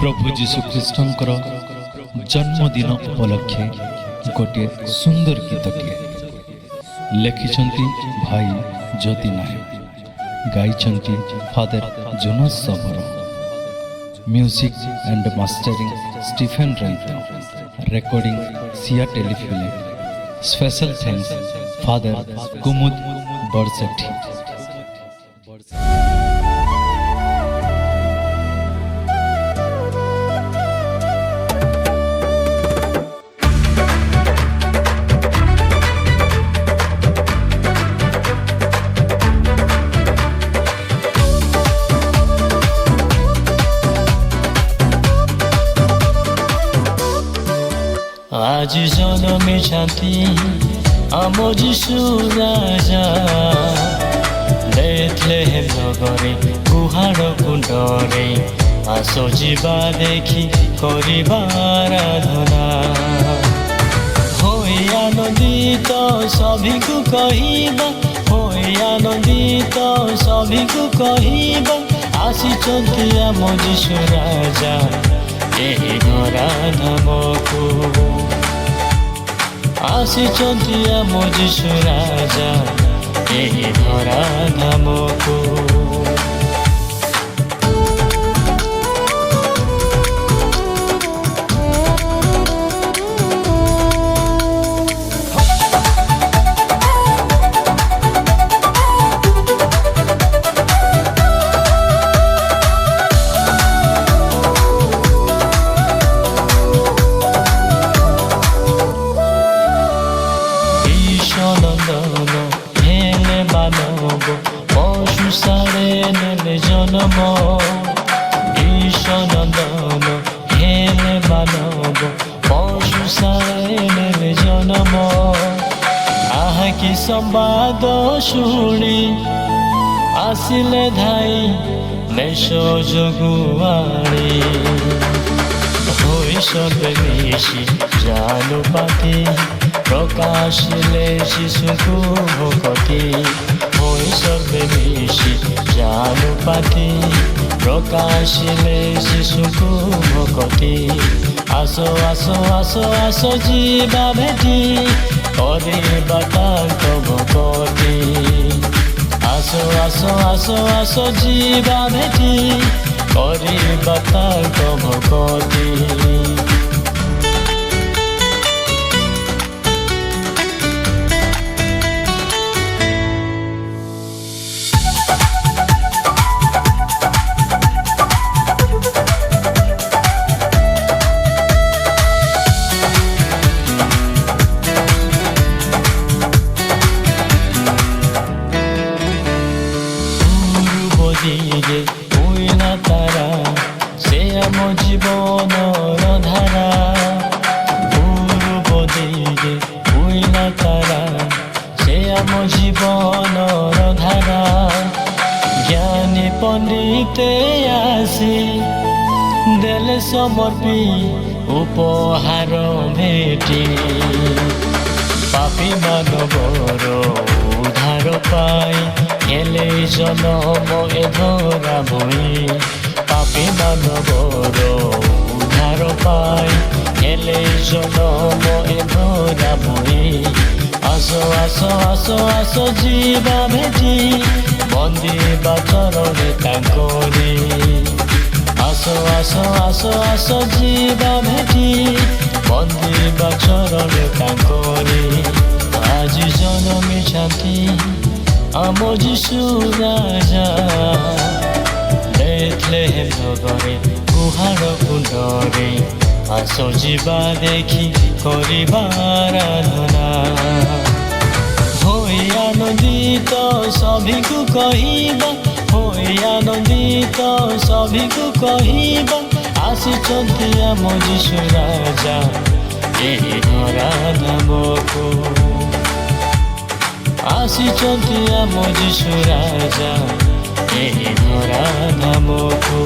प्रभु जीशु ख्रीष्टर जन्मदिन उपलक्षे गोटे सुंदर गीतटे लिखिछंती भाई ज्योति नायक, गाइछंती father Jonas Sabar, music and mastering Stephen रईतो, रेकॉर्डिंग सिया telefilm. Special thanks father Kumud Barsethi. आज जन्मिछन्ति आम जीशु राजा, बेथलेहेम नगरे गुहार कुंडरे, आसो जीवा देखी करिबा आराधना। होई आनंदित सभिकु कहिबा, होई आनंदित सभिकु कहिबा, आसिछन्ति आम जीशु राजा एही धरा धामकु। आसिछन्ति आम जीशु राजा एही धरा धामकु। पशु सारे नेले जन्म, ईश नंदन हेले मानव, पशु सारे नेले जन्म। आहा कि संवाद शुणी आसिले धाई मेष जगुआणी, होई सबे मिशी जानु पाती, प्रकाशिले शिशुकु भोकती। होई सबे मिशी जानु पाती, प्रकाशिले शिशुकु भोकती। आसो आसो आसो आसो जीवा भेटी, करिबा तांक भोकती। आसो आसो आसो आसो जीवा भेटी, करिबा तांक भोकती। দিগে উইনা তারা, সে আম জীবনর ধারা। পূর্ব দিগে উইনা তারা, সে আম জীবনর ধারা। জ্ঞানী পণ্ডিতে আসি দেলে সমর্পি উপহার ভেটি। পাপী মানবর উদ্ধার পাই, হেলে জনম এ ধরা বই। পাপী মানবর উদ্ধার পাই, হেলে জনম এ ধরা বই। আসো আসো আসো আসো জীবা ভেটি, বন্দিবা চরণে তাঙ্করি। আসো আসো আসো আসো জীবা ভেটি, বন্দিবা চরণে তাঙ্করি। আজ জন্মিছন্তি आम जीशु राजा, बेथलेहेम नगरे गुहार कुंडरे, आसो जीवा देखी करिबा आराधना। होई आनंदित सभिकु कहिबा, होई आनंदित सभिकु कहिबा, आसिछन्ति आम जीशु राजा एही धरा धामकु। आसिछन्ति आम जीशु राजा एही धरा धामकु।